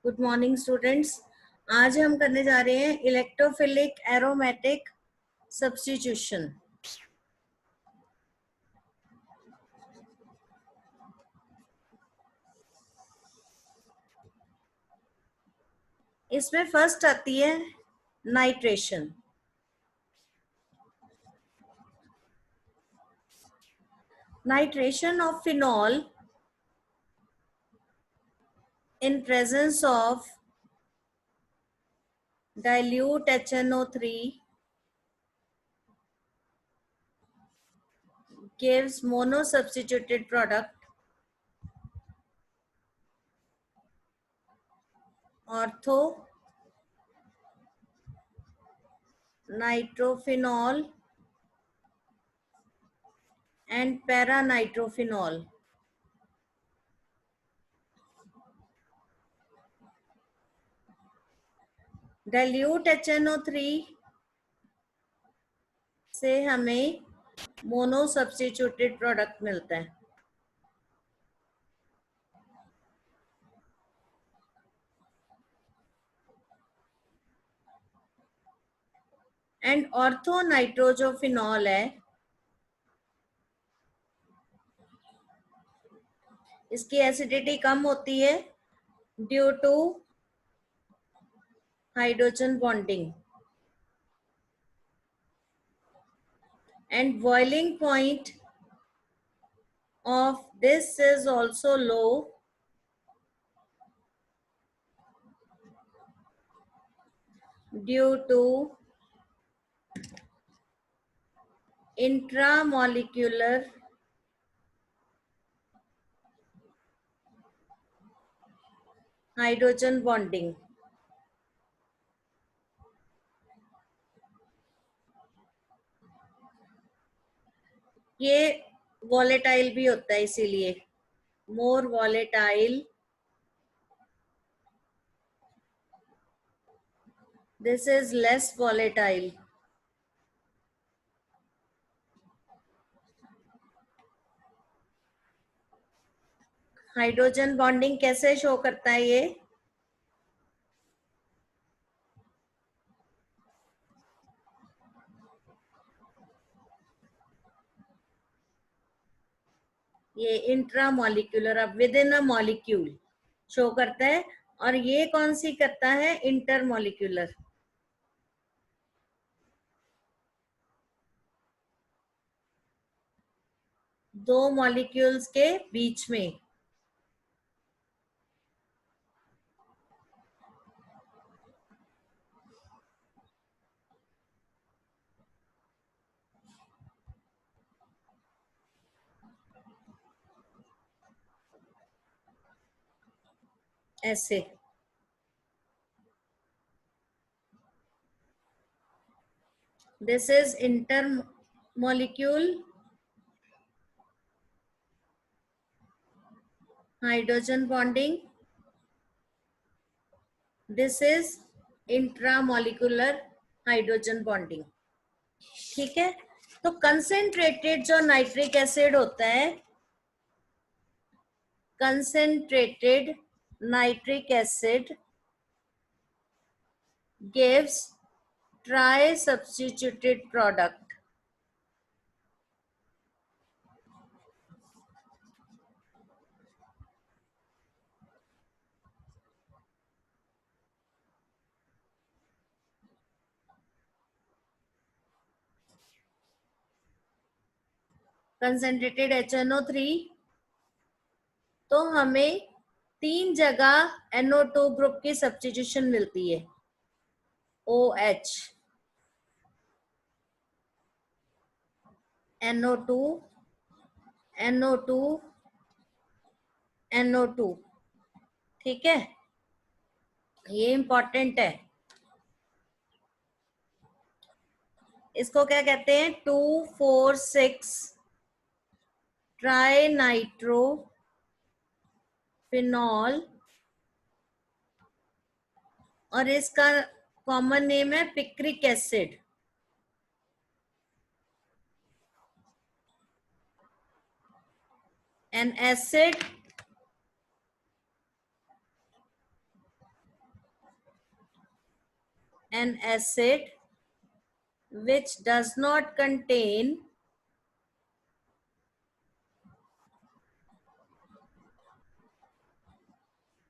Good morning students. आज हम करने जा रहे हैं इलेक्ट्रोफिलिक एरोमेटिक सब्स्टिट्यूशन। इसमें फर्स्ट आती है nitration. Nitration of phenol in presence of dilute HNO3 gives monosubstituted product ortho nitrophenol and para nitrophenol. Dilute HNO3 से हमें मोनो सब्स्टिट्यूटेड प्रोडक्ट मिलता है। एंड ऑर्थो नाइट्रो जो फिनॉल है, इसकी एसिडिटी कम होती है due to hydrogen bonding and boiling point of this is also low due to intramolecular hydrogen bonding. ये वॉलेटाइल भी होता है, इसीलिए more volatile, this is less volatile. Hydrogen bonding कैसे शो करता है ये इंट्रामोलिक्यूलर, अब within a molecule show करता है, और ये कौन सी करता है, इंटरमोलिक्यूलर। दो मॉलिक्यूल्स के बीच में। ऐसे this is intermolecular hydrogen bonding, this is intramolecular hydrogen bonding. ठीक है, तो कंसेंट्रेटेड जो नाइट्रिक एसिड होता है, concentrated nitric acid gives trisubstituted product. Concentrated HNO3, तो हमें 3 जगह NO2 ग्रुप की सब्स्टिट्यूशन मिलती है, OH, NO2, NO2, NO2। ठीक है, ये इंपॉर्टेंट है। इसको क्या कहते हैं, 2,4,6 ट्राई नाइट्रो फिनॉल, और इसका कॉमन नेम है picric acid. N acid an acid which does not contain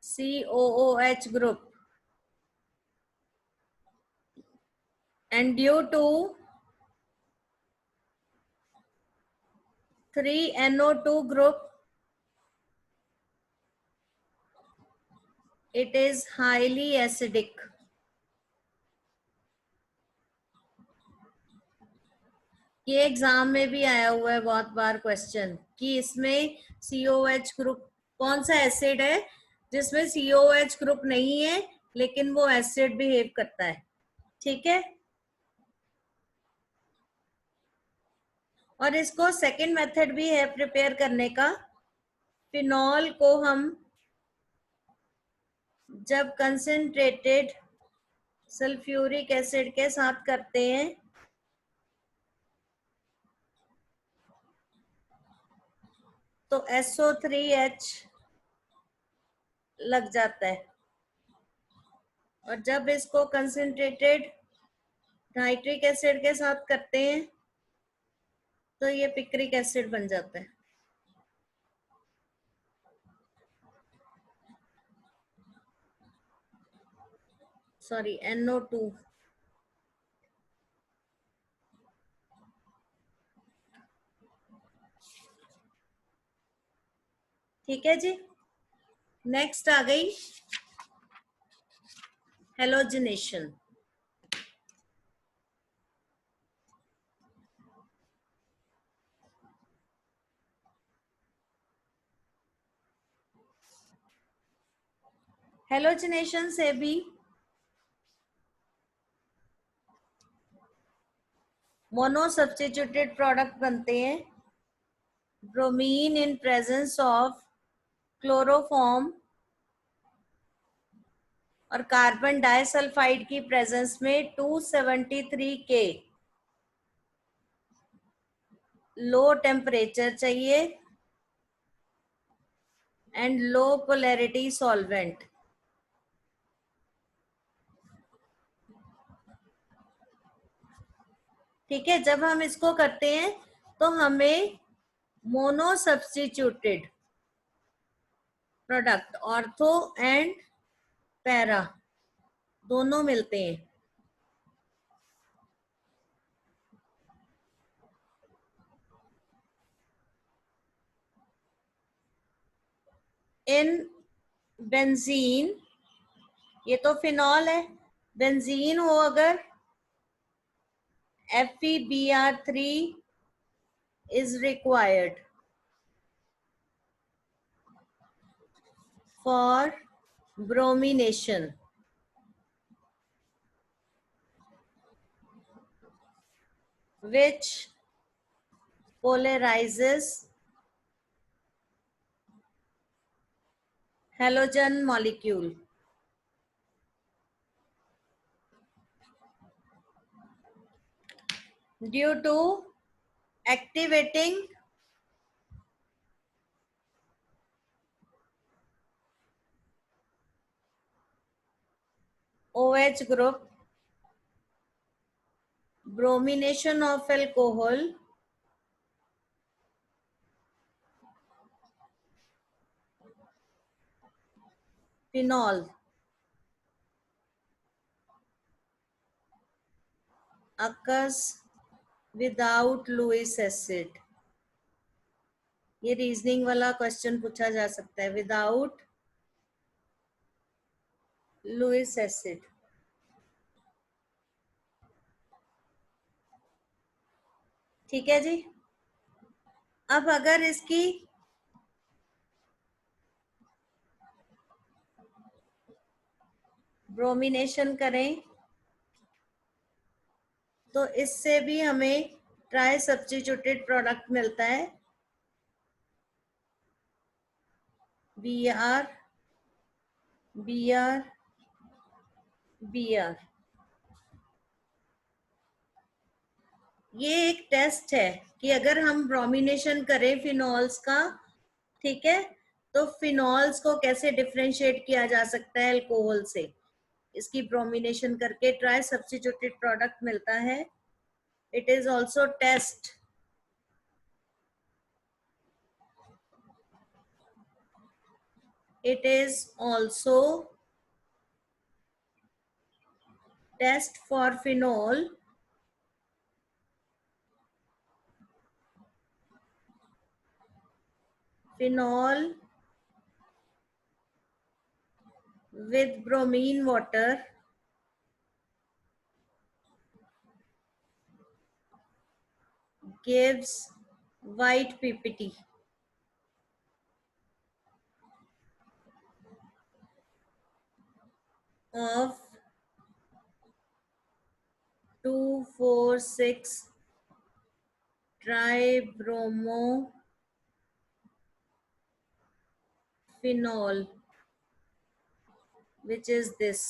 COOH group, and due to 3NO2 group, it is highly acidic. ये एग्जाम में भी आया हुआ है बहुत बार क्वेश्चन कि इसमें COH ग्रुप, कौन सा एसिड है जिसमें COH ग्रुप नहीं है लेकिन वो एसिड बिहेव करता है. ठीक है. और इसको सेकंड मेथड भी है प्रिपेयर करने का. फिनॉल को हम जब कंसंट्रेटेड सल्फ्यूरिक एसिड के साथ करते हैं तो SO3H लग जाता है, और जब इसको कंसंट्रेटेड नाइट्रिक एसिड के साथ करते हैं तो ये पिक्रिक एसिड बन जाता है. Sorry, NO2. ठीक है जी. नेक्स्ट आ गई हेलोजिनेशन. हेलोजिनेशन से भी मोनो सब्स्टिट्यूटेड प्रोडक्ट बनते हैं. Bromine in presence of chloroform और कार्बन डाइसल्फाइड की प्रेजेंस में 273 के लो टेम्परेचर चाहिए एंड लो पोलैरिटी सॉल्वेंट. ठीक है. जब हम इसको करते हैं तो हमें mono substituted product ortho and para दोनों मिलते हैं. इन बेंजीन, ये तो फिनॉल है, बेंजीन हो अगर FeBr3 is required for bromination. Which polarizes halogen molecule. Due to activating OH group, bromination of alcohol phenol occurs without Lewis acid. ये reasoning वाला क्वेश्चन पूछा जा सकता है. Without Lewis acid. ठीक है जी. अब अगर इसकी ब्रोमिनेशन करें तो इससे भी हमें ट्राई सब्स्टिट्यूटेड प्रोडक्ट मिलता है. Br, Br, Br. ये एक टेस्ट है कि अगर हम ब्रोमिनेशन करें फिनॉल्स का, ठीक है, तो फिनॉल्स को कैसे डिफरेंशिएट किया जा सकता है अल्कोहल से. इसकी ब्रोमिनेशन करके ट्राई सब्स्टिट्यूटेड प्रोडक्ट मिलता है. It is also test. It is also test for phenol with bromine water gives white PPT. Of 2,4,6 tribromo which is this.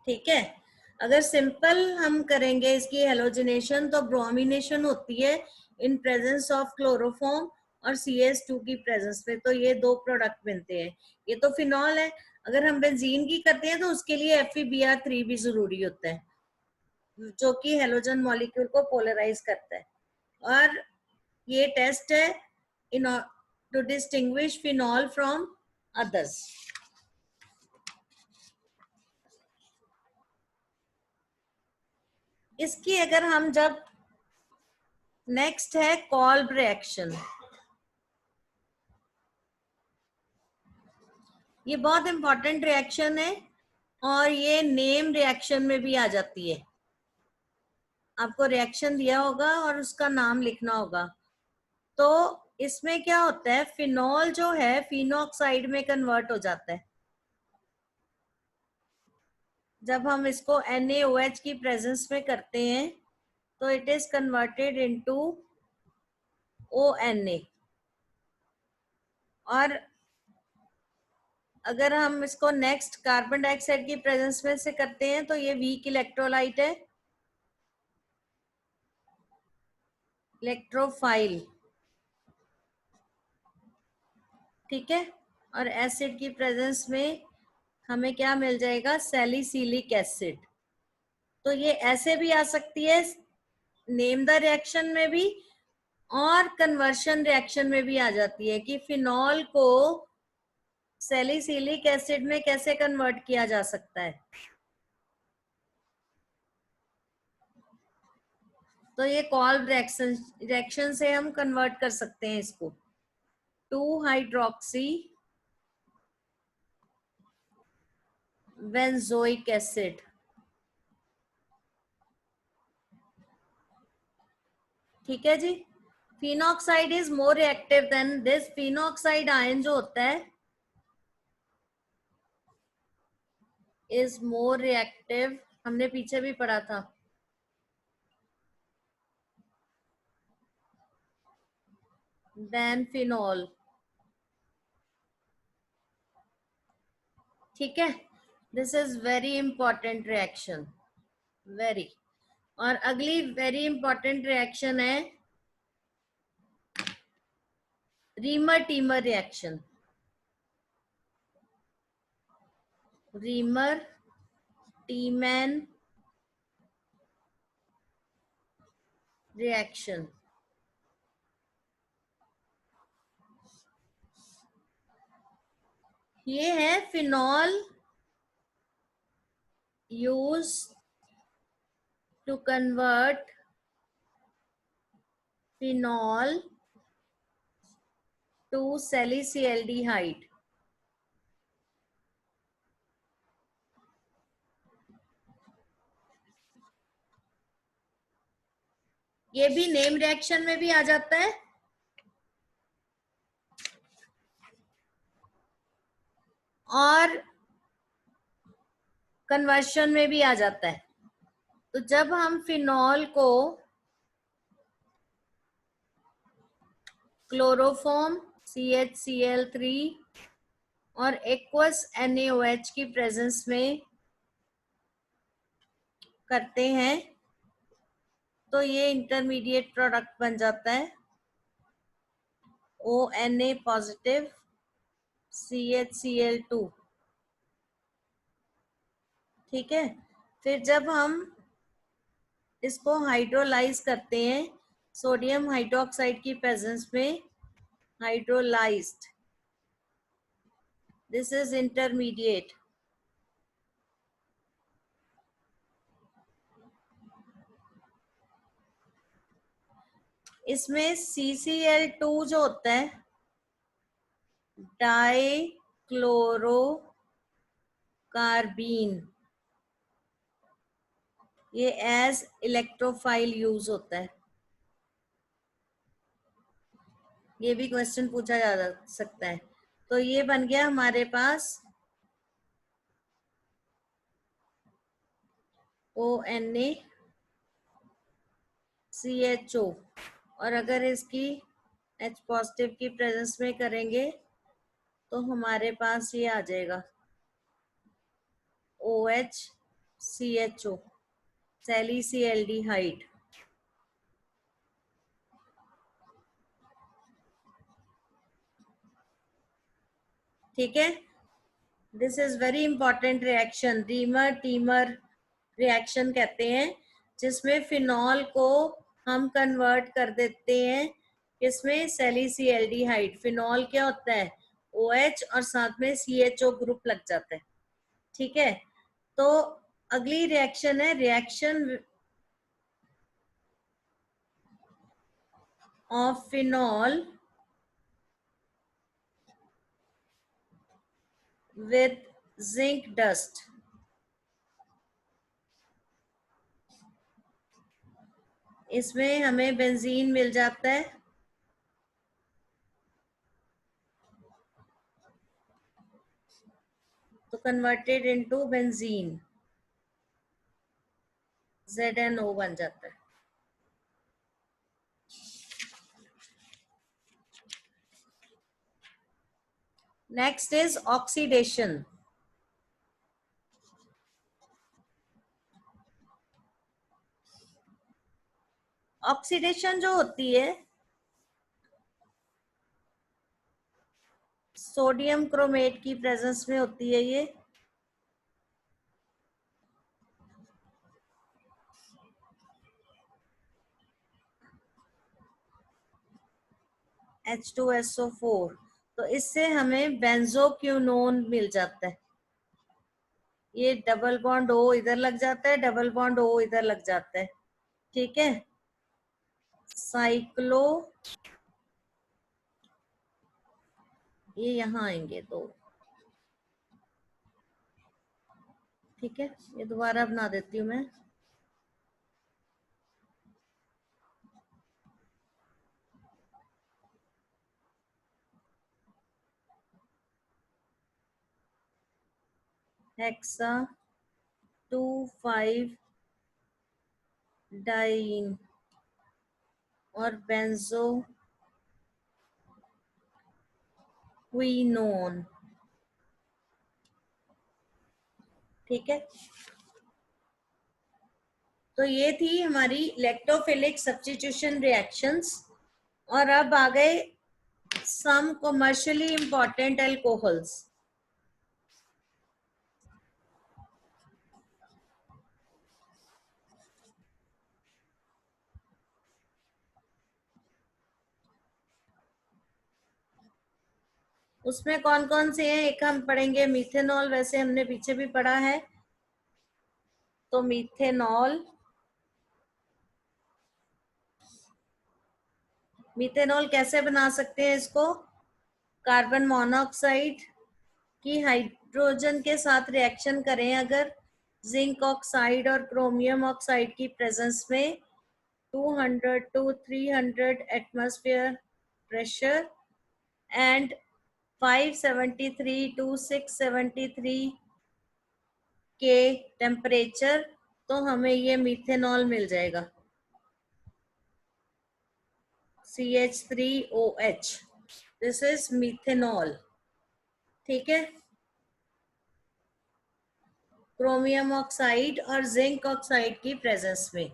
ठीक है. अगर सिंपल हम करेंगे इसकी हेलोजिनेशन तो ब्रोमिनेशन होती है इन प्रेजेंस ऑफ क्लोरोफॉर्म और CS2 की प्रेजेंस में, तो ये दो प्रोडक्ट बनते हैं. ये तो फिनॉल है. अगर हम बेंजीन की करते हैं तो उसके लिए FeBr3 भी जरूरी होता है जो कि हेलोजन मॉलिक्यूल को पोलराइज करता है. और ये टेस्ट है in to distinguish phenol from others. इसकी अगर हम जब नेक्स्ट है कॉल्ब रिएक्शन. ये बहुत इंपॉर्टेंट रिएक्शन है और ये नेम रिएक्शन में भी आ जाती है. आपको रिएक्शन दिया होगा और उसका नाम लिखना होगा. तो इसमें क्या होता है, फिनॉल जो है फिनॉक्साइड में कन्वर्ट हो जाता है जब हम इसको NaOH की प्रेजेंस में करते हैं. तो it is converted into ONA. और अगर हम इसको नेक्स्ट कार्बन डाइऑक्साइड की प्रेजेंस में से करते हैं तो ये वीक इलेक्ट्रोलाइट है, इलेक्ट्रोफाइल. ठीक है. और एसिड की प्रेजेंस में हमें क्या मिल जाएगा, सैलिसिलिक एसिड. तो ये ऐसे भी आ सकती है नेम द रिएक्शन में भी और कन्वर्शन रिएक्शन में भी आ जाती है कि फिनॉल को सैलिसिलिक एसिड में कैसे कन्वर्ट किया जा सकता है. तो ये कॉल्ब रिएक्शन से हम कन्वर्ट कर सकते हैं इसको 2-हाइड्रोक्सी बेंजोइक एसिड. ठीक है जी. Phenoxide is more reactive than this. Phenoxide ion जो होता है इज मोर रिएक्टिव, हमने पीछे भी पढ़ा था, देन फिनॉल. ठीक है. This is very important reaction, very. और अगली वेरी इंपॉर्टेंट रिएक्शन है Reimer Tiemann reaction. Reimer Tiemann reaction. ये है phenol use to convert phenol to salicylaldehyde. ये भी नेम रिएक्शन में भी आ जाता है और कन्वर्शन में भी आ जाता है. तो जब हम फिनॉल को क्लोरोफॉर्म CHCl3 और एक्वस NaOH की प्रेजेंस में करते हैं तो ये इंटरमीडिएट प्रोडक्ट बन जाता है ONA पॉजिटिव CHCl2. ठीक है। फिर जब हम इसको हाइड्रोलाइज करते हैं सोडियम हाइड्रोक्साइड की प्रेजेंस में, हाइड्रोलाइज्ड, दिस इज इंटरमीडिएट। इसमें CCl2 जो होता है, डाई क्लोरो कार्बीन, ये एज इलेक्ट्रोफाइल यूज होता है। ये भी क्वेश्चन पूछा जा सकता है। तो ये बन गया हमारे पास ONaCHO, और अगर इसकी H पॉजिटिव की प्रेजेंस में करेंगे तो हमारे पास ये आ जाएगा OHCHO, सैलिसिल्डिहाइड। ठीक है, this is very important reaction, reamer Tiemann reaction कहते हैं, जिसमें फिनॉल को हम कन्वर्ट कर देते हैं किसमें, सैलिसिल्डिहाइड। फिनॉल क्या होता है, OH और साथ में CHO ग्रुप लग जाता है। ठीक है, तो अगली रिएक्शन है reaction of phenol with zinc dust. इसमें हमें बेंजीन मिल जाता है, तो कन्वर्टेड इनटू बेंजीन, ZNO बन जाता है। Next is oxidation. ऑक्सीडेशन जो होती है सोडियम क्रोमेट की प्रेजेंस में होती है, ये H2SO4, तो इससे हमें बेंजोक्विनोन मिल जाता है। ये डबल बॉन्ड O इधर लग जाता है, डबल बॉन्ड O इधर लग जाता है। ठीक है, साइक्लो, ये यहाँ आएंगे दो। ठीक है, ये दोबारा बना देती हूँ मैं। हेक्सा 2,5 डाइन और बेंजो क्विनोन। ठीक है, तो ये थी हमारी इलेक्ट्रोफिलिक सब्स्टिट्यूशन रिएक्शंस। और अब आ गए सम कमर्शियली इंपॉर्टेंट अल्कोहल्स। उसमें कौन कौन से हैं, एक हम पढ़ेंगे मिथेनॉल, वैसे हमने पीछे भी पढ़ा है। तो मिथेनॉल, मिथेनॉल कैसे बना सकते हैं इसको, कार्बन मोनोऑक्साइड की हाइड्रोजन के साथ रिएक्शन करें अगर, जिंक ऑक्साइड और क्रोमियम ऑक्साइड की प्रेजेंस में 200 to 300 atmosphere pressure and 573 to 673 के टेम्परेचर, तो हमें ये मिथेनॉल मिल जाएगा, CH3OH, दिस इज मिथेनॉल। ठीक है, क्रोमियम ऑक्साइड और जिंक ऑक्साइड की प्रेजेंस में।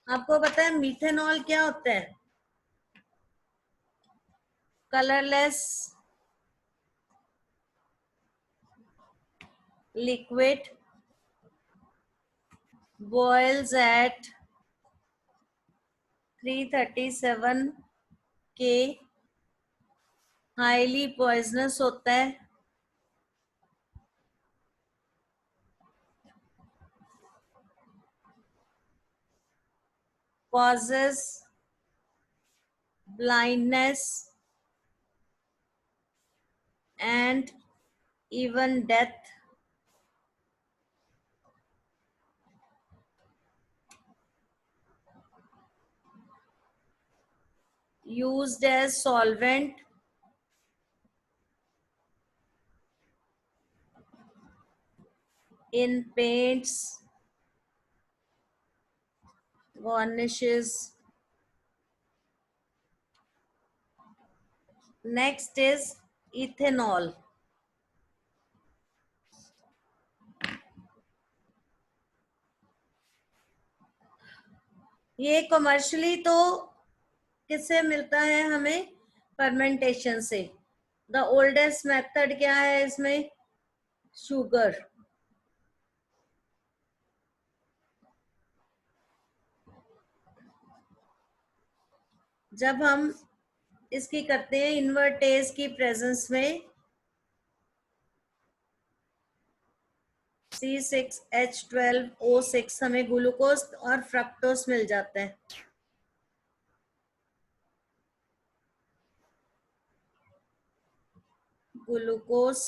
आपको पता है मिथेनॉल क्या होता है, colourless liquid boils at 337 K, highly poisonous होता है, causes blindness and even death, used as solvent in paints, varnishes. Next is ethanol. ये कमर्शियली तो किससे मिलता है हमें? फर्मेंटेशन से. द ओल्डेस्ट मेथड क्या है इसमें? शुगर. जब हम इसकी करते हैं इन्वर्टेज की प्रेजेंस में C6H12O6 हमें ग्लूकोज और फ्रक्टोज मिल जाता है. Glucose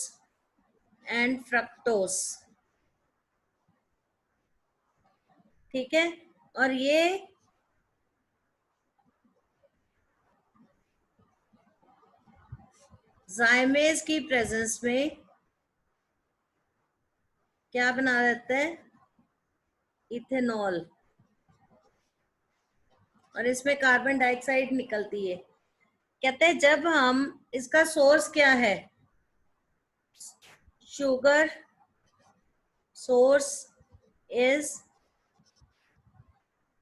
and fructose. ठीक है. और ये जाइमेज की प्रेजेंस में क्या बना देता है? इथेनॉल. और इसमें कार्बन डाइऑक्साइड निकलती है. कहते हैं जब हम इसका सोर्स क्या है? Sugar source is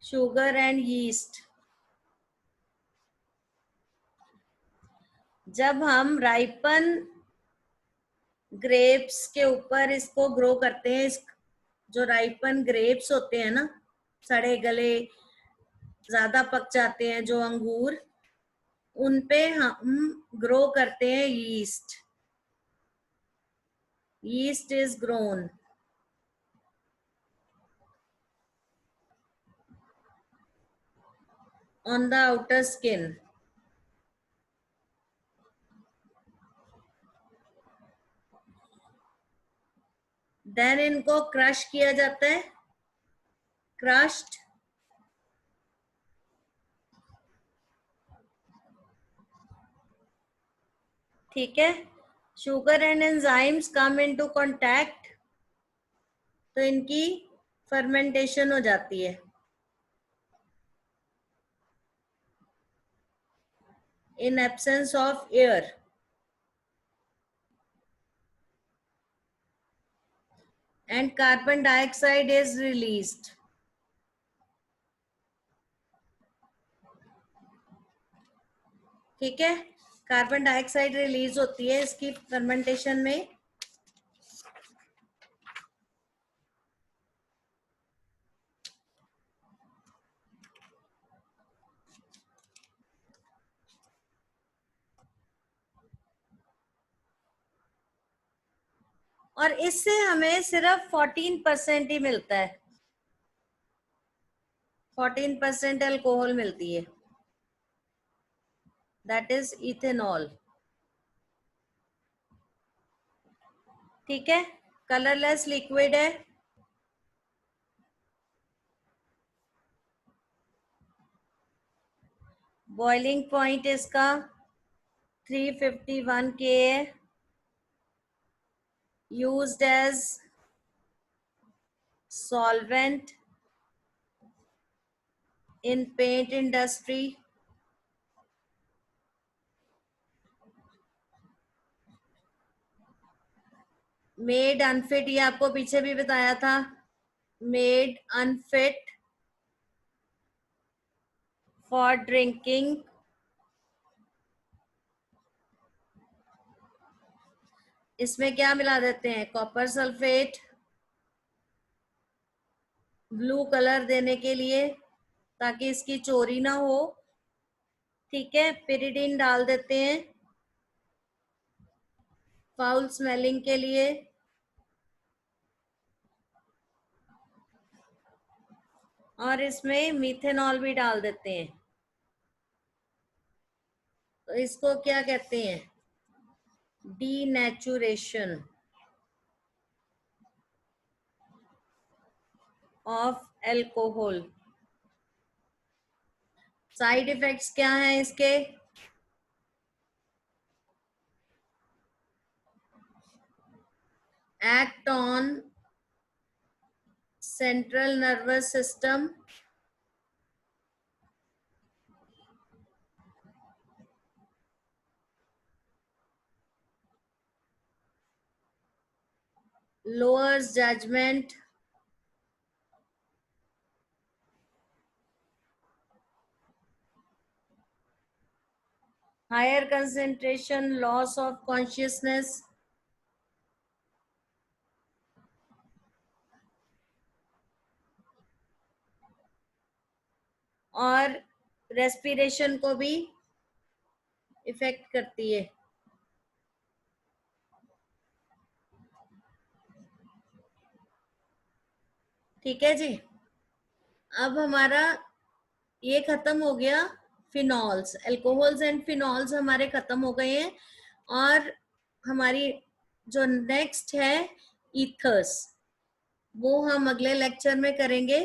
sugar and yeast. जब हम राइपन ग्रेप्स के ऊपर इसको ग्रो करते हैं, जो राइपन ग्रेप्स होते हैं ना, सड़े गले ज्यादा पक जाते हैं जो अंगूर, उन पे हम ग्रो करते हैं yeast. Yeast is grown on the outer skin. Then इनको क्रश किया जाता है. क्रश्ड. ठीक है. Sugar and enzymes come into contact, तो इनकी फर्मेंटेशन हो जाती है. In absence of air. And carbon dioxide is released. ठीक है. कार्बन डाइऑक्साइड रिलीज होती है इसकी फर्मेंटेशन में. और इससे हमें सिर्फ 14% ही मिलता है. 14% अल्कोहल मिलती है. That is ethanol. ठीक है. कलरलेस लिक्विड है. बॉइलिंग पॉइंट इसका 351 K है. Used as solvent in paint industry. Made unfit, ये आपको पीछे भी बताया था. Made unfit for drinking. इसमें क्या मिला देते हैं? कॉपर सल्फेट, ब्लू कलर देने के लिए, ताकि इसकी चोरी ना हो। ठीक है, पिरिडीन डाल देते हैं फाउल स्मेलिंग के लिए। और इसमें मिथेनॉल भी डाल देते हैं। तो इसको क्या कहते हैं? Denaturation of alcohol. Side effects क्या हैं इसके? Act on central nervous system, lowers judgment, higher concentration, loss of consciousness, और रेस्पिरेशन को भी इफेक्ट करती है। ठीक है जी, अब हमारा ये खत्म हो गया। फिनॉल्स, अल्कोहल्स एंड फिनॉल्स हमारे खत्म हो गए हैं। और हमारी जो नेक्स्ट है ईथर्स, वो हम अगले लेक्चर में करेंगे।